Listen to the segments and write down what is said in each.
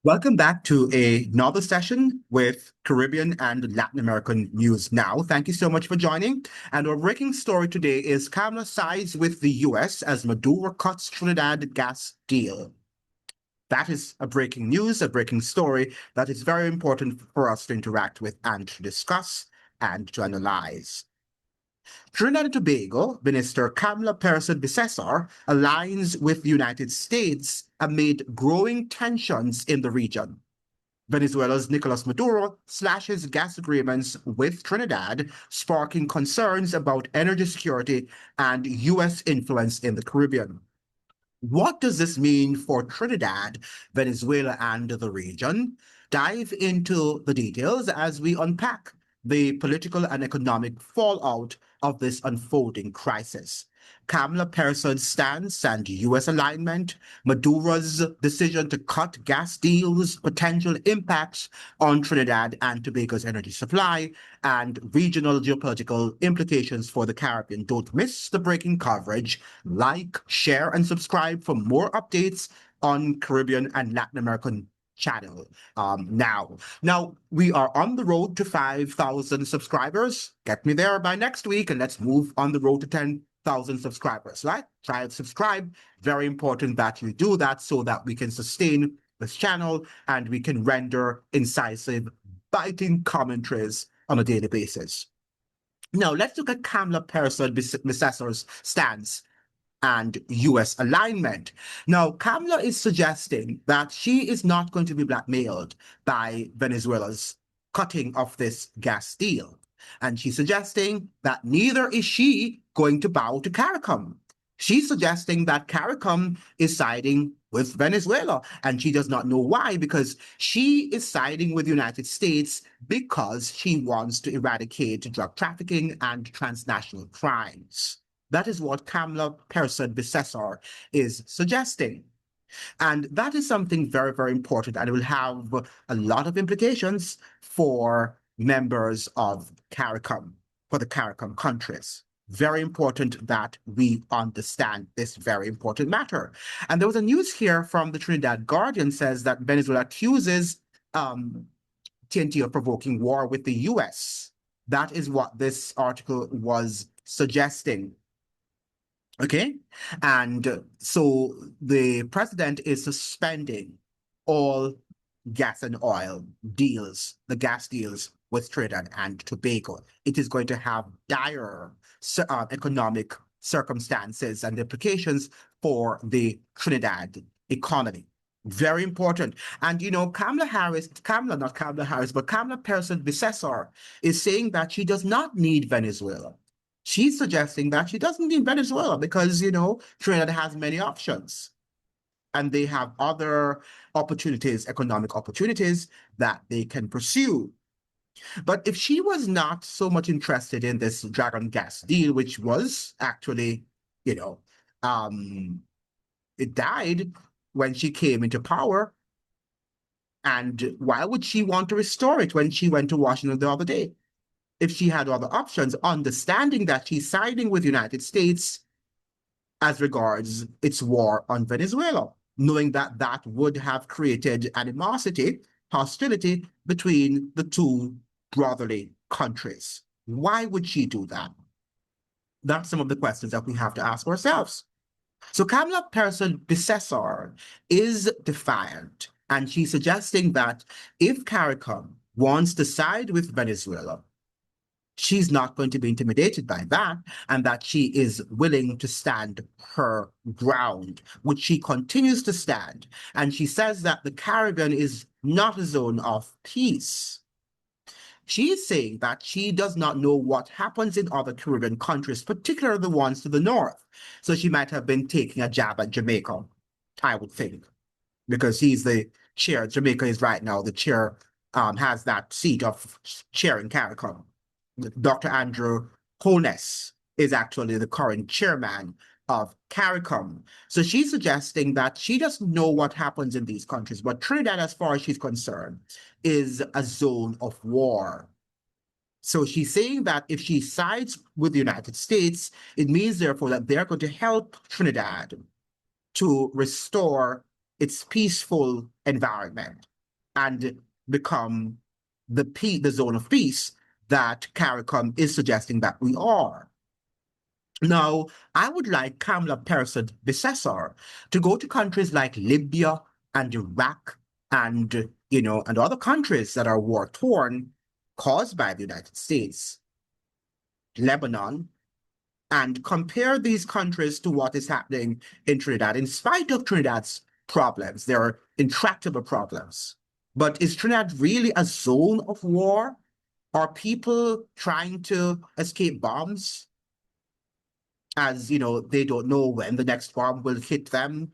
Welcome back to another session with Caribbean and Latin American news now. Thank you so much for joining. And our breaking story today is Kamla sides with the US as Maduro cuts Trinidad gas deal. That is a breaking news, a breaking story that is very important for us to interact with and to discuss and to analyze. Trinidad and Tobago Minister Kamla Persad-Bissessar aligns with the United States amid growing tensions in the region. Venezuela's Nicolás Maduro slashes gas agreements with Trinidad, sparking concerns about energy security and U.S. influence in the Caribbean. What does this mean for Trinidad, Venezuela, and the region? Dive into the details as we unpack the political and economic fallout of this unfolding crisis. Kamla Perssad's stance and U.S. alignment, Maduro's decision to cut gas deals, potential impacts on Trinidad and Tobago's energy supply, and regional geopolitical implications for the Caribbean. Don't miss the breaking coverage. Like, share, and subscribe for more updates on Caribbean and Latin American channel. Now we are on the road to 5,000 subscribers. Get me there by next week, and let's move on the road to 10,000 subscribers, right? Try and subscribe. Very important that you do that so that we can sustain this channel and we can render incisive, biting commentaries on a daily basis. Now, let's look at Kamla Persad-Bissessar's stance and U.S. alignment. Now, Kamla is suggesting that she is not going to be blackmailed by Venezuela's cutting of this gas deal. And she's suggesting that neither is she going to bow to CARICOM. She's suggesting that CARICOM is siding with Venezuela, and she does not know why, because she is siding with the United States because she wants to eradicate drug trafficking and transnational crimes. That is what Kamla Persad-Bissessar is suggesting. And that is something very, very important, and it will have a lot of implications for members of CARICOM, for the CARICOM countries. Very important that we understand this very important matter. And there was a news here from the Trinidad Guardian says that Venezuela accuses TNT of provoking war with the US. That is what this article was suggesting. Okay, and so the president is suspending all gas and oil deals, the gas deals with Trinidad and Tobago. It is going to have dire economic circumstances and implications for the Trinidad economy. Very important. And you know, Kamla Persad-Bissessar is saying that she does not need Venezuela. She's suggesting that she doesn't need Venezuela because, you know, Trinidad has many options and they have other opportunities, economic opportunities that they can pursue. But if she was not so much interested in this Dragon gas deal, which was actually, you know, it died when she came into power. And why would she want to restore it when she went to Washington the other day? If she had other options, understanding that she's siding with the United States as regards its war on Venezuela, knowing that that would have created animosity, hostility between the two brotherly countries. Why would she do that? That's some of the questions that we have to ask ourselves. So Kamla Persad-Bissessar is defiant, and she's suggesting that if CARICOM wants to side with Venezuela, she's not going to be intimidated by that, and that she is willing to stand her ground, which she continues to stand. And she says that the Caribbean is not a zone of peace. She is saying that she does not know what happens in other Caribbean countries, particularly the ones to the north. So she might have been taking a jab at Jamaica, I would think, because he's the chair. Jamaica is right now the chair, has that seat of chairing CARICOM. Dr. Andrew Holness is actually the current chairman of CARICOM. So she's suggesting that she doesn't know what happens in these countries, but Trinidad, as far as she's concerned, is a zone of war. So she's saying that if she sides with the United States, it means, therefore, that they're going to help Trinidad to restore its peaceful environment. and become the zone of peace that CARICOM is suggesting that we are. Now, I would like Kamla Persad-Bissessar to go to countries like Libya and Iraq and, and other countries that are war-torn caused by the United States, Lebanon, and compare these countries to what is happening in Trinidad. In spite of Trinidad's problems, there are intractable problems. But is Trinidad really a zone of war? Are people trying to escape bombs? As they don't know when the next bomb will hit them,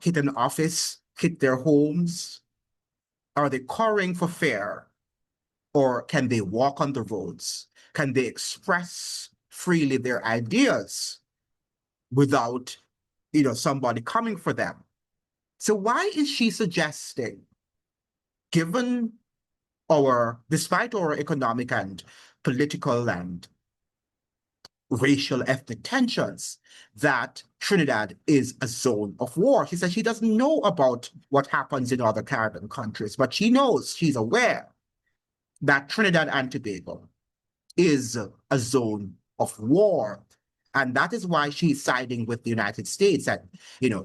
hit an office, hit their homes. Are they cowering for fear? Or can they walk on the roads? Can they express freely their ideas without somebody coming for them? So why is she suggesting, given despite our economic and political and racial ethnic tensions, that Trinidad is a zone of war? She says she doesn't know about what happens in other Caribbean countries, but she's aware that Trinidad and Tobago is a zone of war. And that is why she's siding with the United States, and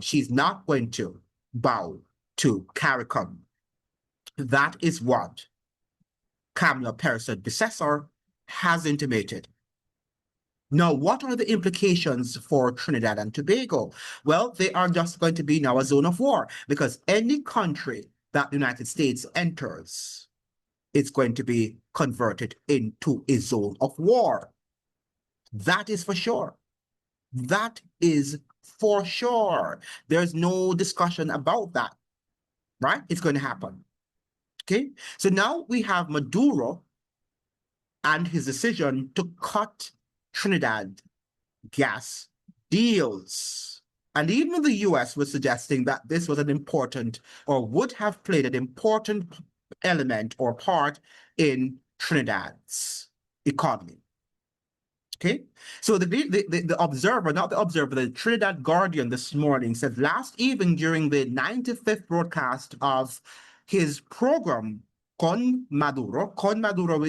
she's not going to bow to CARICOM. That is what Kamla Persad-Bissessar has intimated. Now, what are the implications for Trinidad and Tobago? Well, they are just going to be now a zone of war, because any country that the United States enters, it's going to be converted into a zone of war. That is for sure. That is for sure. There's no discussion about that, right? It's going to happen. Okay, so now we have Maduro and his decision to cut Trinidad gas deals. And even the US was suggesting that this was an important, or would have played an important element or part in Trinidad's economy. Okay, so the Observer, not the Observer, the Trinidad Guardian this morning said last evening during the 95th broadcast of his program, Con Maduro,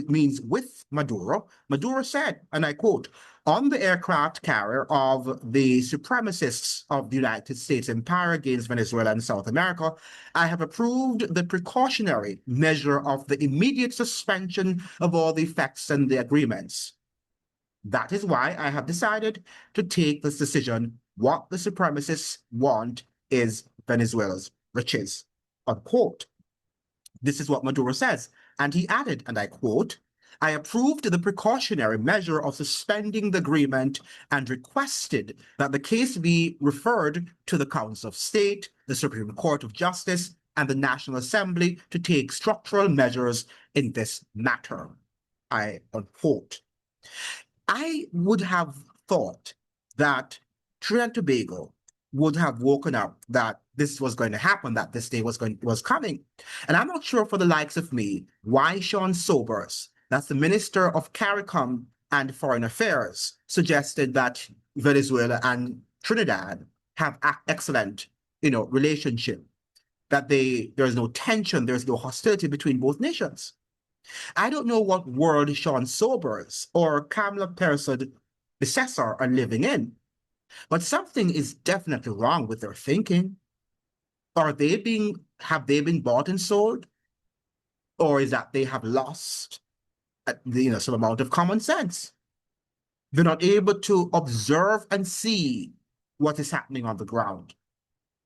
means with Maduro, Maduro said, and I quote, on the aircraft carrier of the supremacists of the United States empire against Venezuela and South America, I have approved the precautionary measure of the immediate suspension of all the effects and the agreements. That is why I have decided to take this decision. What the supremacists want is Venezuela's riches, unquote. This is what Maduro says. And he added, and I quote, I approved the precautionary measure of suspending the agreement and requested that the case be referred to the Council of State, the Supreme Court of Justice, and the National Assembly to take structural measures in this matter. I unquote. I would have thought that Trinidad and Tobago would have woken up that this was going to happen, that this day was coming. And I'm not sure for the likes of me why Sean Sobers, that's the Minister of CARICOM and Foreign Affairs, suggested that Venezuela and Trinidad have an excellent, relationship, that there's no tension, there's no hostility between both nations. I don't know what world Sean Sobers or Kamla Persad-Bissessar are living in, but something is definitely wrong with their thinking. Have they been bought and sold? Or is that they have lost some amount of common sense? They're not able to observe and see what is happening on the ground.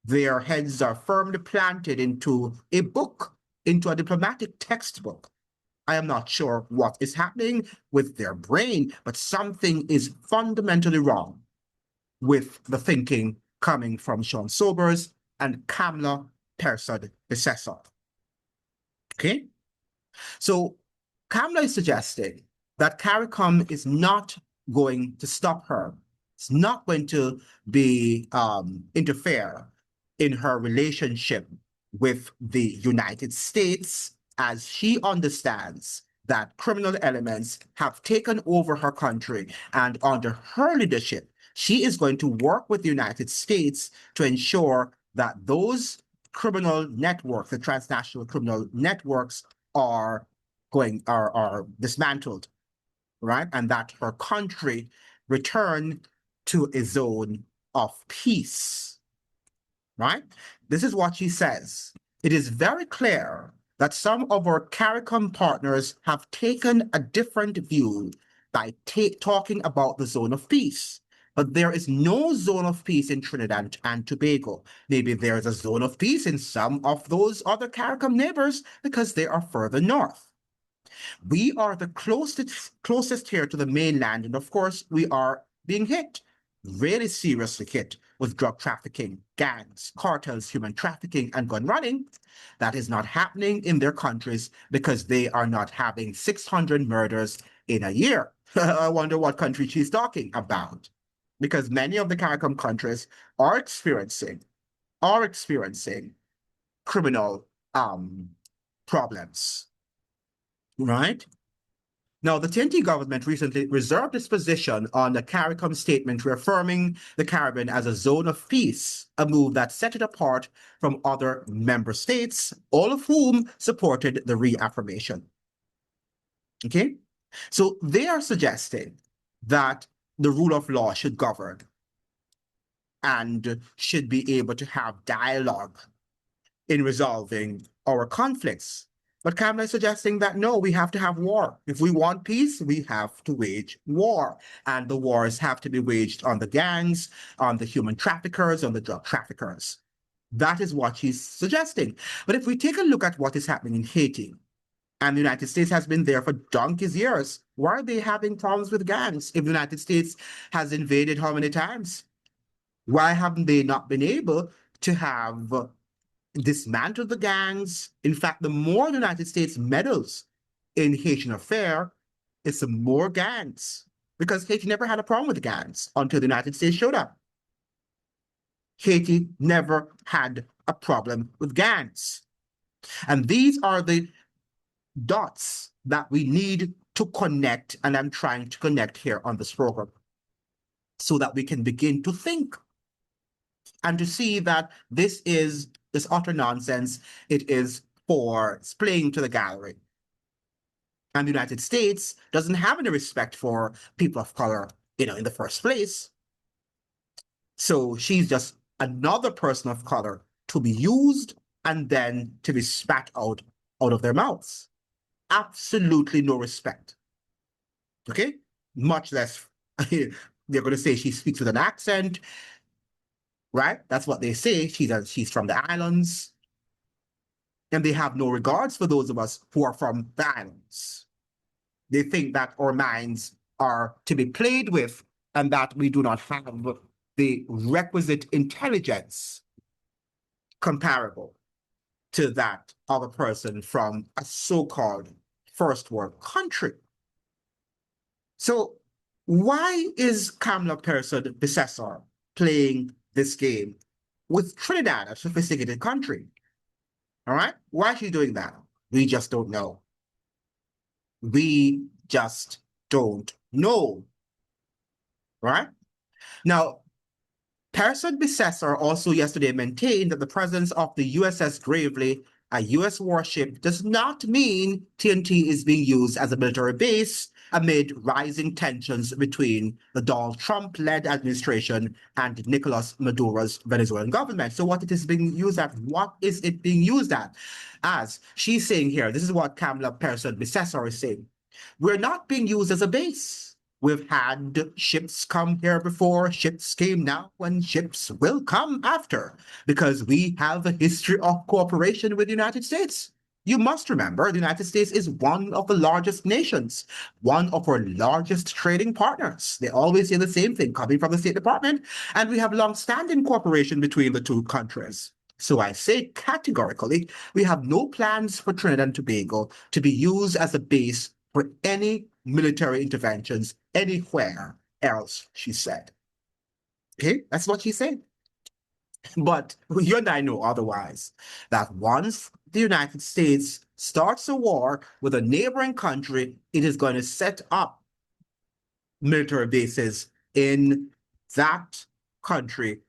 Their heads are firmly planted into a book, into a diplomatic textbook. I am not sure what is happening with their brain, but something is fundamentally wrong with the thinking coming from Sean Sobers and Kamla Persad-Bissessar. Okay? So Kamla is suggesting that CARICOM is not going to stop her. It's not going to be interfere in her relationship with the United States, as she understands that criminal elements have taken over her country, and under her leadership, she is going to work with the United States to ensure that those criminal networks, the transnational criminal networks are dismantled, right? And that her country return to a zone of peace, right? This is what she says. It is very clear that some of our CARICOM partners have taken a different view by talking about the zone of peace. But there is no zone of peace in Trinidad and Tobago. Maybe there is a zone of peace in some of those other CARICOM neighbors because they are further north. We are the closest here to the mainland, and of course, we are being hit, really seriously hit with drug trafficking, gangs, cartels, human trafficking, and gun running. That is not happening in their countries because they are not having 600 murders in a year. I wonder what country she's talking about. Because many of the CARICOM countries are experiencing criminal problems, right? Now, the TNT government recently reserved its position on the CARICOM statement reaffirming the Caribbean as a zone of peace, a move that set it apart from other member states, all of whom supported the reaffirmation. Okay? So they are suggesting that the rule of law should govern and should be able to have dialogue in resolving our conflicts. But Kamla is suggesting that no, we have to have war. If we want peace, we have to wage war. And the wars have to be waged on the gangs, on the human traffickers, on the drug traffickers. That is what she's suggesting. But if we take a look at what is happening in Haiti, and the United States has been there for donkey's years, why are they having problems with gangs if the United States has invaded how many times? Why haven't they not been able to have dismantled the gangs? In fact, the more the United States meddles in Haitian affair, it's the more gangs, because Haiti never had a problem with gangs until the United States showed up. Haiti never had a problem with gangs. And these are the dots that we need to connect, and I'm trying to connect here on this program, so that we can begin to think and to see that this utter nonsense. It is for playing to the gallery. And the United States doesn't have any respect for people of color, in the first place. So she's just another person of color to be used and then to be spat out of their mouths. Absolutely no respect. Okay? Much less, they're going to say she speaks with an accent, right? That's what they say. She's from the islands. And they have no regards for those of us who are from the islands. They think that our minds are to be played with and that we do not have the requisite intelligence comparable to that of a person from a so-called first world country. So why is Kamla Persad-Bissessar playing this game with Trinidad, a sophisticated country? All right? Why is she doing that? We just don't know. We just don't know. Right? Now, Persad-Bissessar also yesterday maintained that the presence of the USS Gravely, a US warship, does not mean TNT is being used as a military base amid rising tensions between the Donald Trump-led administration and Nicolás Maduro's Venezuelan government. So what it is being used at? What is it being used at? As she's saying here, this is what Kamla Persad-Bissessar is saying. We're not being used as a base. We've had ships come here before, ships came now, and ships will come after, because we have a history of cooperation with the United States. You must remember, the United States is one of the largest nations, one of our largest trading partners. They always say the same thing, coming from the State Department, and we have long-standing cooperation between the two countries. So I say categorically, we have no plans for Trinidad and Tobago to be used as a base for any military interventions anywhere else, she said. Okay, that's what she said. But you and I know otherwise, that once the United States starts a war with a neighboring country, it is going to set up military bases in that country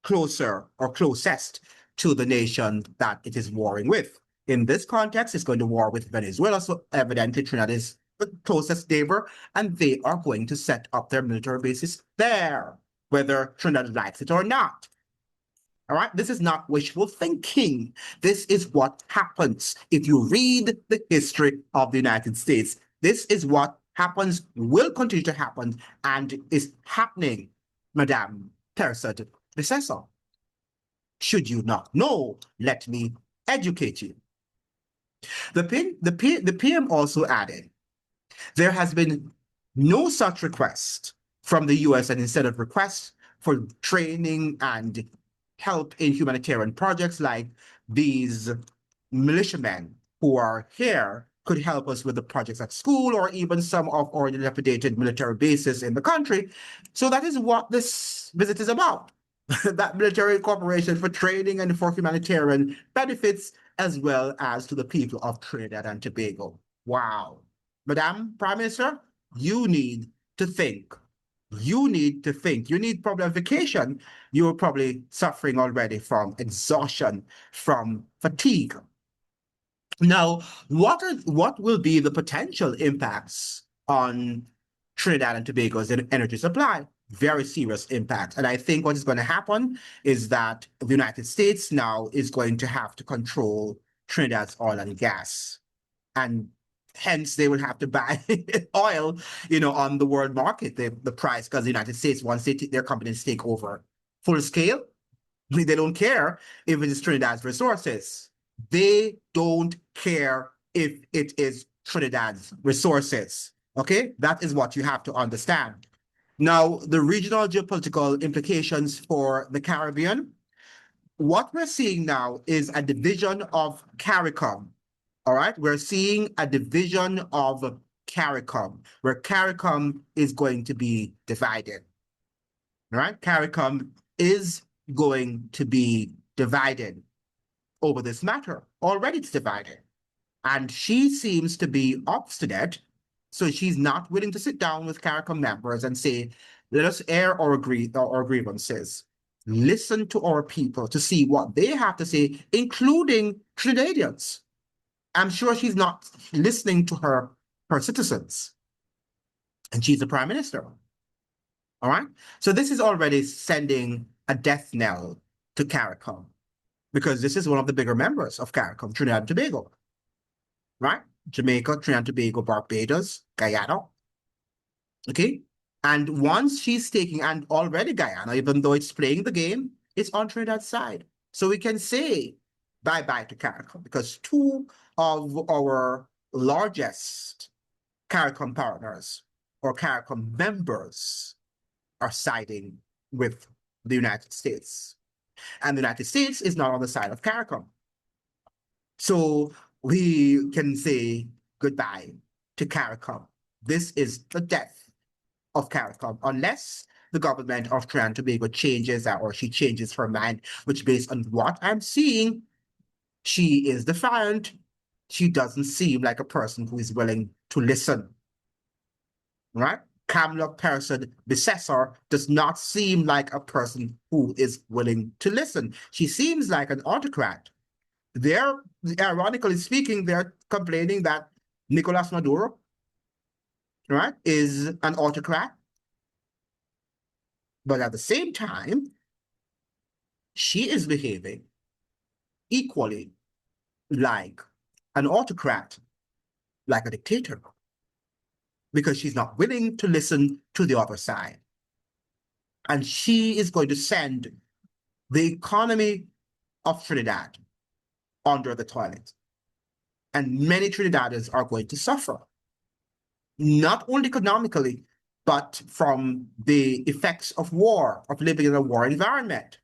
closer or closest to the nation that it is warring with. In this context, it's going to war with Venezuela, so evidently Trinidad is the closest neighbor, and they are going to set up their military bases there, whether Trinidad likes it or not. All right, this is not wishful thinking. This is what happens. If you read the history of the United States, this is what happens, will continue to happen, and is happening, Madame Persad-Bissessar. Should you not know, let me educate you. The PM also added, there has been no such request from the US, and instead of requests for training and help in humanitarian projects like these militiamen who are here could help us with the projects at school or even some of our dilapidated military bases in the country. So that is what this visit is about. That military cooperation for training and for humanitarian benefits, as well as to the people of Trinidad and Tobago. Wow. Madam Prime Minister, you need to think. You need to think. You need probably a vacation. You're probably suffering already from exhaustion, from fatigue. Now, what will be the potential impacts on Trinidad and Tobago's energy supply? Very serious impact. And I think what is going to happen is that the United States now is going to have to control Trinidad's oil and gas. And hence they will have to buy oil, on the world market, the price, because the United States, once their companies take over full scale, they don't care if it is Trinidad's resources. They don't care if it is Trinidad's resources. Okay, that is what you have to understand. Now, the regional geopolitical implications for the Caribbean, what we're seeing now is a division of CARICOM. All right, we're seeing a division of CARICOM, where CARICOM is going to be divided. All right, CARICOM is going to be divided over this matter. Already it's divided. And she seems to be obstinate, so she's not willing to sit down with CARICOM members and say, let us air our grievances. Listen to our people to see what they have to say, including Trinidadians. I'm sure she's not listening to her citizens. And she's the prime minister. All right? So this is already sending a death knell to CARICOM, because this is one of the bigger members of CARICOM, Trinidad and Tobago. Right? Jamaica, Trinidad and Tobago, Barbados, Guyana. Okay? And once she's taking, and already Guyana, even though it's playing the game, it's on Trinidad's side. So we can say bye-bye to CARICOM, because two of our largest CARICOM partners or CARICOM members are siding with the United States. And the United States is not on the side of CARICOM. So we can say goodbye to CARICOM. This is the death of CARICOM, unless the government of Trinidad and Tobago changes or she changes her mind, which based on what I'm seeing, she is defiant. She doesn't seem like a person who is willing to listen. Right? Kamla Persad-Bissessar does not seem like a person who is willing to listen. She seems like an autocrat. Ironically speaking, they're complaining that Nicolás Maduro, right, is an autocrat. But at the same time, she is behaving equally like an autocrat, like a dictator, because she's not willing to listen to the other side. And she is going to send the economy of Trinidad under the toilet. And many Trinidadians are going to suffer, not only economically, but from the effects of war, of living in a war environment.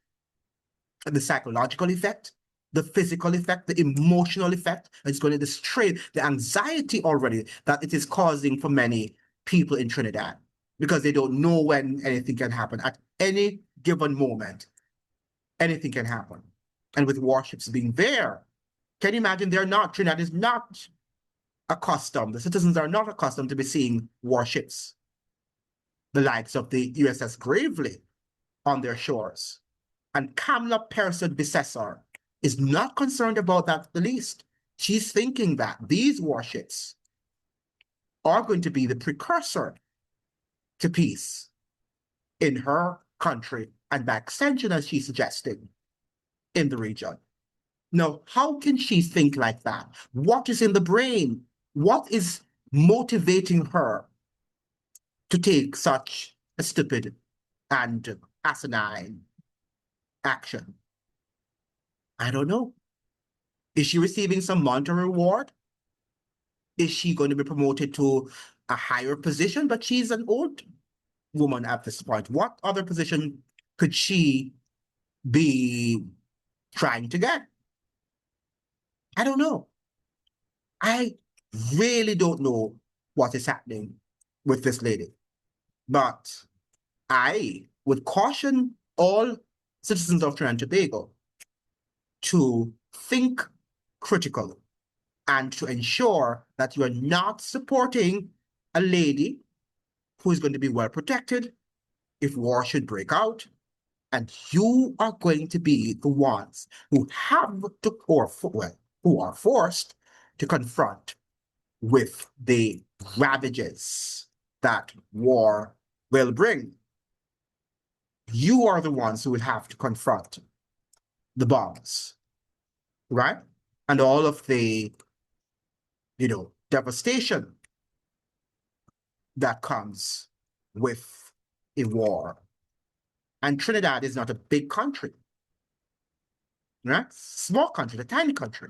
And the psychological effect, the physical effect, the emotional effect, it's going to destroy the anxiety already that it is causing for many people in Trinidad, because they don't know when anything can happen. At any given moment, anything can happen. And with warships being there, can you imagine Trinidad is not accustomed, the citizens are not accustomed to be seeing warships, the likes of the USS Gravely on their shores. And Kamla Persad-Bissessar is not concerned about that the least. She's thinking that these warships are going to be the precursor to peace in her country, and by extension, as she's suggesting, in the region. Now, how can she think like that? What is in the brain? What is motivating her to take such a stupid and asinine action? I don't know. Is she receiving some monetary reward? Is she going to be promoted to a higher position? But she's an old woman at this point. What other position could she be trying to get? I don't know. I really don't know what is happening with this lady. But I would caution all citizens of Trinidad and Tobago to think critically and to ensure that you are not supporting a lady who is going to be well protected if war should break out. And you are going to be the ones who have to, or well, who are forced to confront with the ravages that war will bring. You are the ones who will have to confront the bombs, right? And all of the, devastation that comes with a war. And Trinidad is not a big country, right? Small country, a tiny country.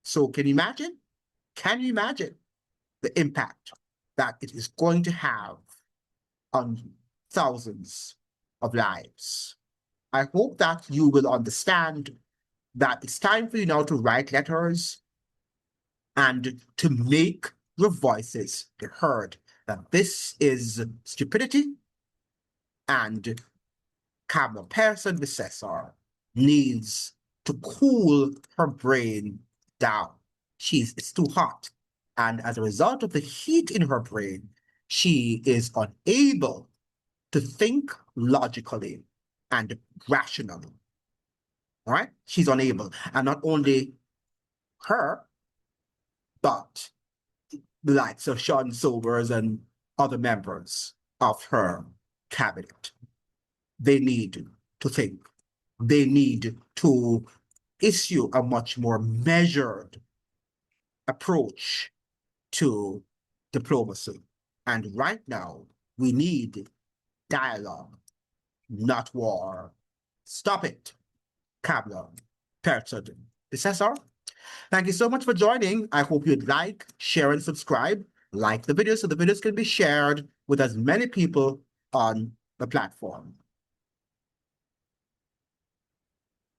So can you imagine? Can you imagine the impact that it is going to have on thousands of lives? I hope that you will understand that it's time for you now to write letters and to make your voices heard, that this is stupidity, and Kamla Persad-Bissessar needs to cool her brain down. It's too hot. And as a result of the heat in her brain, she is unable to think logically and rationally. All right? She's unable. And not only her, but the likes of Sean Sobers and other members of her cabinet. They need to think. They need to issue a much more measured approach to diplomacy. And right now, we need dialogue, not war. Stop it, Kamla Persad-Bissessar. Thank you so much for joining. I hope you'd like, share, and subscribe. Like the video so the videos can be shared with as many people on the platform.